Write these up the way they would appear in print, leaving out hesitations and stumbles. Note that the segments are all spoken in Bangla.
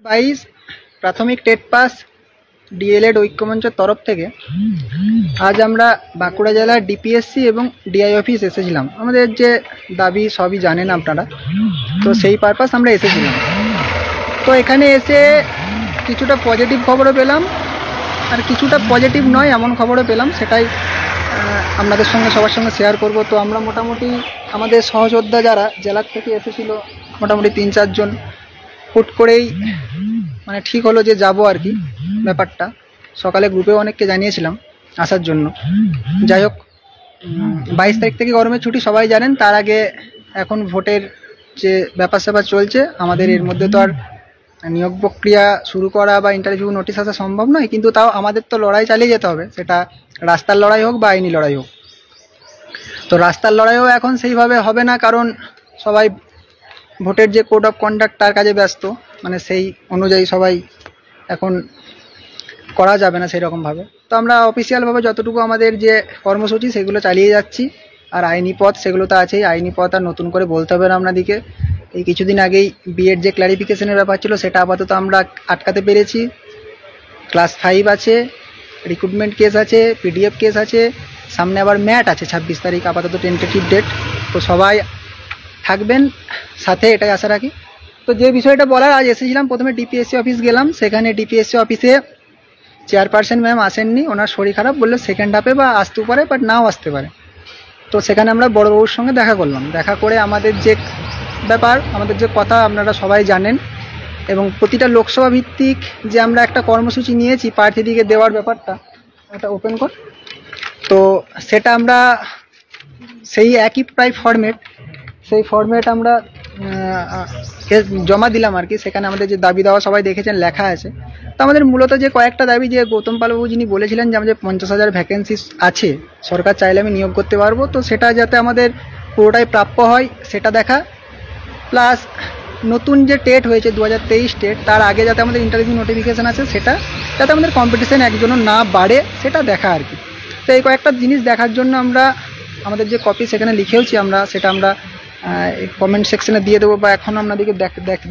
22 প্রাথমিক টেট পাস ডিএলএড ঐক্যমঞ্চের তরফ থেকে আজ আমরা বাঁকুড়া জেলার ডিপিএসসি এবং ডিআই অফিস এসেছিলাম। আমাদের যে দাবি সবই জানেন আপনারা, তো সেই পারপাস আমরা এসেছিলাম। তো এখানে এসে কিছুটা পজিটিভ খবরও পেলাম, আর কিছুটা পজিটিভ নয় এমন খবরও পেলাম, সেটাই আপনাদের সঙ্গে সবার সঙ্গে শেয়ার করব। তো আমরা মোটামুটি আমাদের সহযোদ্ধা যারা জেলার থেকে এসেছিল মোটামুটি 3-4 জন হুট করেই মানে ঠিক হলো যে যাব আর কি। ব্যাপারটা সকালে গ্রুপেও অনেককে জানিয়েছিলাম আসার জন্য। যাই হোক, 22 তারিখ থেকে গরমের ছুটি সবাই জানেন। তার আগে এখন ভোটের যে ব্যাপার স্যাপার চলছে আমাদের, এর মধ্যে তো আর নিয়োগ প্রক্রিয়া শুরু করা বা ইন্টারভিউ নোটিশ আসা সম্ভব নয়, কিন্তু তাও আমাদের তো লড়াই চালিয়ে যেতে হবে, সেটা রাস্তার লড়াই হোক বা আইনি লড়াই হোক। তো রাস্তার লড়াইও এখন সেইভাবে হবে না, কারণ সবাই ভোটের যে কোড অফ কন্ডাক্ট তার কাজে ব্যস্ত, মানে সেই অনুযায়ী সবাই এখন করা যাবে না সেই রকমভাবে। তো আমরা অফিসিয়ালভাবে যতটুকু আমাদের যে কর্মসূচি সেগুলো চালিয়ে যাচ্ছি, আর আইনি পথ সেগুলো তো আছেই। আইনি পথ আর নতুন করে বলতে হবে না আপনাদিকে। এই কিছুদিন আগেই বিএড যে ক্ল্যারিফিকেশনের ব্যাপার ছিল সেটা আপাতত আমরা আটকাতে পেরেছি। ক্লাস 5 আছে, রিক্রুটমেন্ট কেস আছে, পিডিএফ কেস আছে, সামনে আবার ম্যাট আছে 26 তারিখ, আপাতত টেন্টেটিভ ডেট। তো সবাই থাকবেন সাথে, এটাই আশা রাখি। তো যে বিষয়টা বলার, আজ এসেছিলাম, প্রথমে ডিপিএসসি অফিস গেলাম। সেখানে ডিপিএসসি অফিসে চেয়ারপারসন ম্যাম আসেননি, ওনার শরীর খারাপ, বললে সেকেন্ড হাফে বা আসতেও পারে বাট নাও আসতে পারে। তো সেখানে আমরা বড়োবাবুর সঙ্গে দেখা করলাম। দেখা করে আমাদের যে ব্যাপার, আমাদের যে কথা আপনারা সবাই জানেন, এবং প্রতিটা লোকসভা ভিত্তিক যে আমরা একটা কর্মসূচি নিয়েছি প্রার্থীদিকে দেওয়ার ব্যাপারটা, একটা ওপেন কর, তো সেটা আমরা সেই একই প্রায় ফরম্যাট, সেই ফরম্যাট আমরা জমা দিলাম আর কি। সেখানে আমাদের যে দাবি দেওয়া সবাই দেখেছেন লেখা আছে। তো আমাদের মূলত যে কয়েকটা দাবি, যে গৌতম পালবাবু যিনি বলেছিলেন যে আমাদের 50,000 ভ্যাকেন্সি আছে, সরকার চাইলে আমি নিয়োগ করতে পারবো, তো সেটা যাতে আমাদের পুরোটাই প্রাপ্য হয় সেটা দেখা, প্লাস নতুন যে টেট হয়েছে 2023 টেট, তার আগে যাতে আমাদের ইন্টারভিউ নোটিফিকেশান আছে সেটা, যাতে আমাদের কম্পিটিশান একজনও না বাড়ে সেটা দেখা আর কি। তো এই কয়েকটা জিনিস দেখার জন্য আমরা আমাদের যে কপি সেখানে লিখেওছি আমরা, সেটা আমরা কমেন্ট সেকশনে দিয়ে দেবো, বা এখন আপনাদেরকে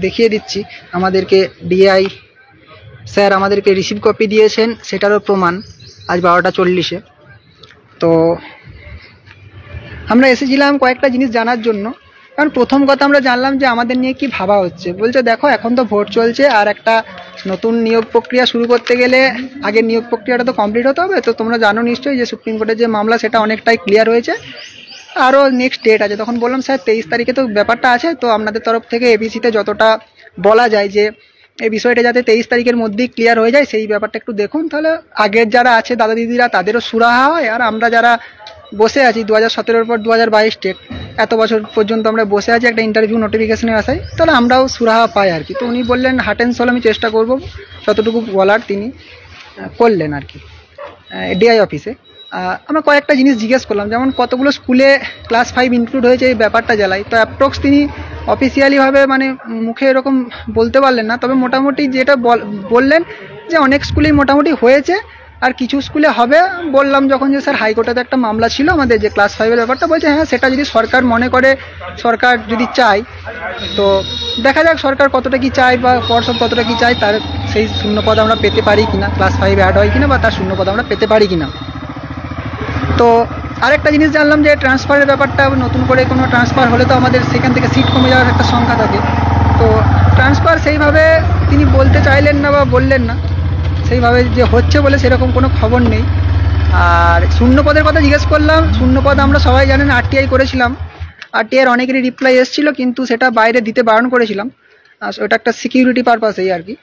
দেখিয়ে দিচ্ছি। আমাদেরকে ডিআই স্যার আমাদেরকে রিসিভ কপি দিয়েছেন, সেটারও প্রমাণ আজ 12:40-এ। তো আমরা এসেছিলাম কয়েকটা জিনিস জানার জন্য। কারণ প্রথম কথা আমরা জানলাম যে আমাদের নিয়ে কি ভাবা হচ্ছে। বলছে দেখো এখন তো ভোট চলছে, আর একটা নতুন নিয়োগ প্রক্রিয়া শুরু করতে গেলে আগের নিয়োগ প্রক্রিয়াটা তো কমপ্লিট হতে হবে। তো তোমরা জানো নিশ্চয়ই যে সুপ্রিম কোর্টের যে মামলা সেটা অনেকটাই ক্লিয়ার হয়েছে, আরও নেক্সট ডেট আছে। তখন বললাম স্যার 23 তারিখে তো ব্যাপারটা আছে, তো আপনাদের তরফ থেকে এবিসিতে যতটা বলা যায় যে এই বিষয়টা যাতে 23 তারিখের মধ্যেই ক্লিয়ার হয়ে যায়, সেই ব্যাপারটা একটু দেখুন। তাহলে আগের যারা আছে দাদা দিদিরা তাদেরও সুরাহা হয়, আর আমরা যারা বসে আছি 2017-র পর 2022 টেট, এত বছর পর্যন্ত আমরা বসে আছি একটা ইন্টারভিউ নোটিফিকেশনের আশায়, তাহলে আমরাও সুরাহা পাই আর কি। তো উনি বললেন হার্ট অ্যান্ড সোল আমি চেষ্টা করব, যতটুকু বলার তিনি করলেন আর কি ডিআই অফিসে। আমরা কয়েকটা জিনিস জিজ্ঞেস করলাম, যেমন কতগুলো স্কুলে ক্লাস 5 ইনক্লুড হয়েছে এই ব্যাপারটা জেলায়। তো অ্যাপ্রক্স তিনি অফিসিয়ালিভাবে মানে মুখে এরকম বলতে পারলেন না, তবে মোটামুটি যেটা বললেন যে অনেক স্কুলেই মোটামুটি হয়েছে, আর কিছু স্কুলে হবে। বললাম যখন যে স্যার হাইকোর্টে একটা মামলা ছিল আমাদের যে ক্লাস 5-এর ব্যাপারটা, বলছে হ্যাঁ সেটা যদি সরকার মনে করে, সরকার যদি চায়, তো দেখা যাক সরকার কতটা কি চায় বা পর্ষদ কতটা কি চায়, তার সেই শূন্যপদ আমরা পেতে পারি কিনা, ক্লাস 5 অ্যাড হয় কিনা, বা তার শূন্যপদ আমরা পেতে পারি কিনা। তো আরেকটা জিনিস জানলাম যে ট্রান্সফারের ব্যাপারটা, নতুন করে কোনো ট্রান্সফার হলে তো আমাদের সেখান থেকে সিট কমে যাওয়ার একটা সংখ্যা থাকে। তো ট্রান্সফার সেইভাবে তিনি বলতে চাইলেন না বা বললেন না সেইভাবে যে হচ্ছে বলে, সেরকম কোনো খবর নেই। আর শূন্যপদের কথা জিজ্ঞেস করলাম, শূন্যপদ আমরা সবাই জানেন আরটিআই করেছিলাম, আরটিআইয়ের অনেকেরই রিপ্লাই এসেছিলো, কিন্তু সেটা বাইরে দিতে বারণ করেছিলাম, ওটা একটা সিকিউরিটি পারপাসেই আর কি।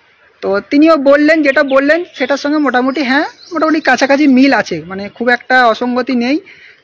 তো তিনিও বললেন, যেটা বললেন সেটার সঙ্গে মোটামুটি হ্যাঁ মোটামুটি কাছাকাছি মিল আছে, মানে খুব একটা অসঙ্গতি নেই।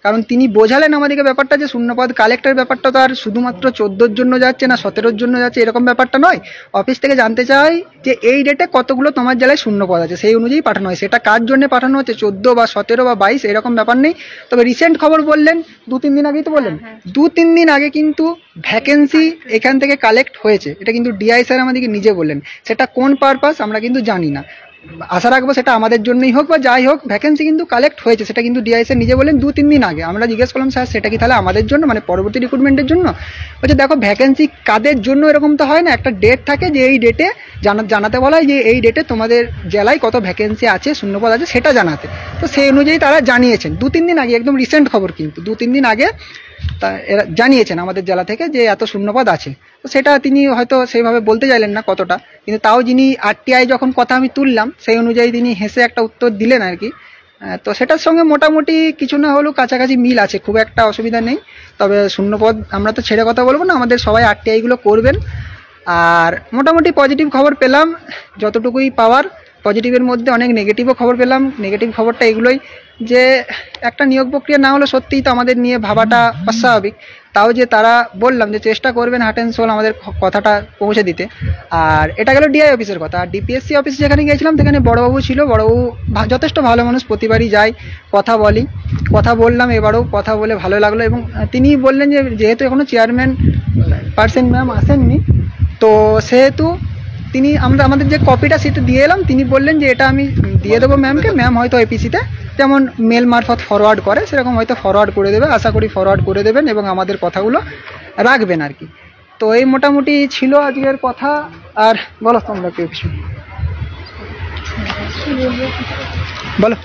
কারণ তিনি বোঝালেন আমাদেরকে ব্যাপারটা যে শূন্যপদ কালেক্টের ব্যাপারটা তো আর শুধুমাত্র 14-র জন্য যাচ্ছে না 17-র জন্য যাচ্ছে, এরকম ব্যাপারটা নয়। অফিস থেকে জানতে চাই যে এই ডেটে কতগুলো তোমার জেলায় শূন্যপদ আছে, সেই অনুযায়ী পাঠানো হয়। সেটা কার জন্য পাঠানো হচ্ছে, 14 বা 17 বা 22 এরকম ব্যাপার নেই। তবে রিসেন্ট খবর বললেন 2-3 দিন আগেই তো বললেন, 2-3 দিন আগে কিন্তু ভ্যাকেন্সি এখান থেকে কালেক্ট হয়েছে, এটা কিন্তু ডিআই স্যার আমাদেরকে নিজে বললেন। সেটা কোন পারপাস আমরা কিন্তু জানি না। আশা রাখবো সেটা আমাদের জন্যই হোক বা যাই হোক, ভ্যাকেন্সি কিন্তু কালেক্ট হয়েছে, সেটা কিন্তু ডিআই স্যার নিজে বলেন 2-3 দিন আগে। আমরা জিজ্ঞেস করলাম স্যার সেটা কি তাহলে আমাদের জন্য, মানে পরবর্তী রিক্রুটমেন্টের জন্য? বলছে দেখো ভ্যাকেন্সি কাদের জন্য এরকম তো হয় না, একটা ডেট থাকে যে এই ডেটে জানাতে বলা হয় যে এই ডেটে তোমাদের জেলায় কত ভ্যাকেন্সি আছে, শূন্যপদ আছে সেটা জানাতে। তো সেই অনুযায়ী তারা জানিয়েছেন 2-3 দিন আগে, একদম রিসেন্ট খবর কিন্তু 2-3 দিন আগে তা এরা জানিয়েছেন আমাদের জেলা থেকে যে এত শূন্যপদ আছে। তো সেটা তিনি হয়তো সেইভাবে বলতে চাইলেন না কতটা, কিন্তু তাও যিনি আরটিআই যখন কথা আমি তুললাম সেই অনুযায়ী তিনি হেসে একটা উত্তর দিলেন আর কি। তো সেটার সঙ্গে মোটামুটি কিছু না হলেও কাছাকাছি মিল আছে, খুব একটা অসুবিধা নেই। তবে শূন্যপদ আমরা তো ছেড়ে কথা বলবো না, আমাদের সবাই আরটিআইগুলো করবেন। আর মোটামুটি পজিটিভ খবর পেলাম যতটুকুই পাওয়ার। পজিটিভের মধ্যে অনেক নেগেটিভও খবর পেলাম। নেগেটিভ খবরটা এগুলোই যে একটা নিয়োগ প্রক্রিয়া না হলে সত্যিই তো আমাদের নিয়ে ভাবাটা অস্বাভাবিক। তাও যে তারা বললাম যে চেষ্টা করবেন হার্ট অ্যান্ড সোল আমাদের কথাটা পৌঁছে দিতে। আর এটা গেল ডিআই অফিসের কথা। আর ডিপিএসসি অফিস যেখানে গিয়েছিলাম সেখানে বড়বাবু ছিল। বড়বাবু যথেষ্ট ভালো মানুষ, প্রতিবারই যাই, কথা বললাম, এবারেও কথা বলে ভালো লাগলো। এবং তিনি বললেন যে যেহেতু এখনও চেয়ারম্যান পার্সন ম্যাম আসেননি, তো সেহেতু তিনি আমাদের যে কপিটা সেটা দিয়ে এলাম, তিনি বললেন যে এটা আমি দিয়ে দেবো ম্যামকে, ম্যাম হয়তো এপিসিতে যেমন মেল মারফত ফরওয়ার্ড করে সেরকম হয়তো ফরওয়ার্ড করে দেবে, আশা করি ফরওয়ার্ড করে দেবেন এবং আমাদের কথাগুলো রাখবেন আর কি। তো এই মোটামুটি ছিল আজকের কথা। আর বলো তোমরা কেউ কিছু বলো,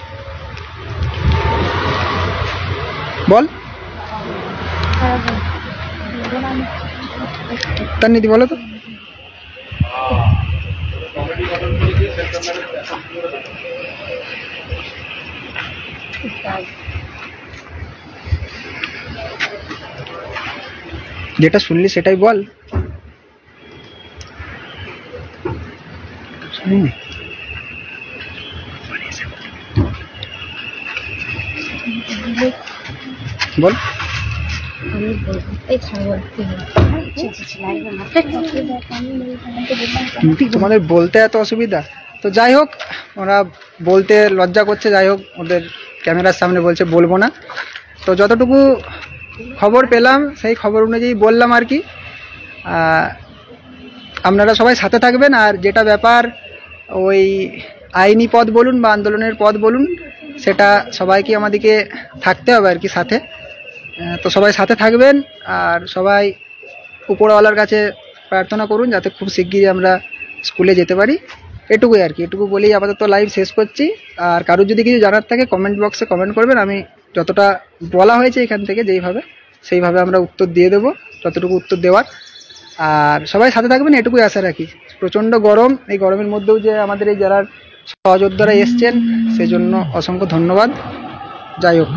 বল তার নীতি বলো তো। যেটা শুনলি সেটাই বল। বল তোমাদের বলতে এত অসুবিধা? তো যাই হোক, ওরা বলতে লজ্জা করছে, যাই হোক ওদের ক্যামেরার সামনে বলছে বলবো না। তো যতটুকু খবর পেলাম সেই খবর অনুযায়ী বললাম আর কি। আপনারা সবাই সাথে থাকবেন। আর যেটা ব্যাপার ওই আইনি পদ বলুন বা আন্দোলনের পদ বলুন, সেটা সবাইকে আমাদেরকে থাকতে হবে আর কি সাথে। তো সবাই সাথে থাকবেন আর সবাই উপরওয়ালার কাছে প্রার্থনা করুন যাতে খুব শিগগিরই আমরা স্কুলে যেতে পারি। এটুকুই আর কি, এটুকু বলেই আপাতত লাইভ শেষ করছি। আর কারোর যদি কিছু জানার থাকে কমেন্ট বক্সে কমেন্ট করবেন, আমি যতটা বলা হয়েছে এখান থেকে সেইভাবে আমরা উত্তর দিয়ে দেবো, যতটুকু উত্তর দেওয়ার। আর সবাই সাথে থাকবেন এটুকুই আশা রাখি। প্রচণ্ড গরম, এই গরমের মধ্যেও যে আমাদের এই জেলার সহযোদ্ধারা এসছেন সেজন্য অসংখ্য ধন্যবাদ। যাই হোক।